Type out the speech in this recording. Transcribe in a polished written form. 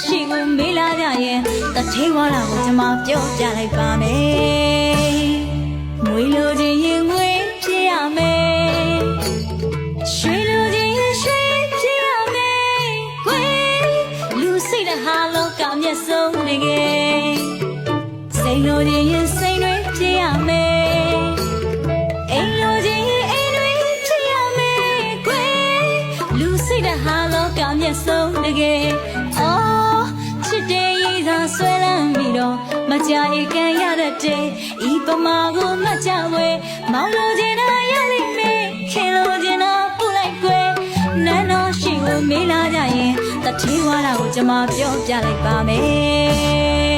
ရှိကိုမေးလာကြရင်တထေးဝါလာကိုကျွန်မပြောပြလိုက်ပါမယ်ငွေလိုချင်ရင်ငွေဖြစ်ရမယ်ရွှေလိုချင်ရင်ရွှေဖြစ်ရမယ်ကွယ်လူစိတ်တဟာလောကမျက်စုံတကယ်စိတ်လိုချင်ရင်စိတ်တွေဖြစ်ရမယ်အိမ်လိုချင်ရင်အိမ်တွေဖြစ်ရမယ်ကွယ်လူစိတ်တဟာလောကမျက်စုံတကယ်အော်ချစ်တဲ့ရည်သာဆွဲလန်းပြီးတော့မကြအိမ်ကန်ရတဲ့ဤပမာကိုမကြဝဲမောင်လိုချင်တာရလိမ့်မယ်ခင်လိုချင်တာပူလိုက်ကွယ်နန်းတော်ရှိကိုမေးလာကြရင်တထေးဝါလာကိုကျွန်မပြောပြလိုက်ပါမယ်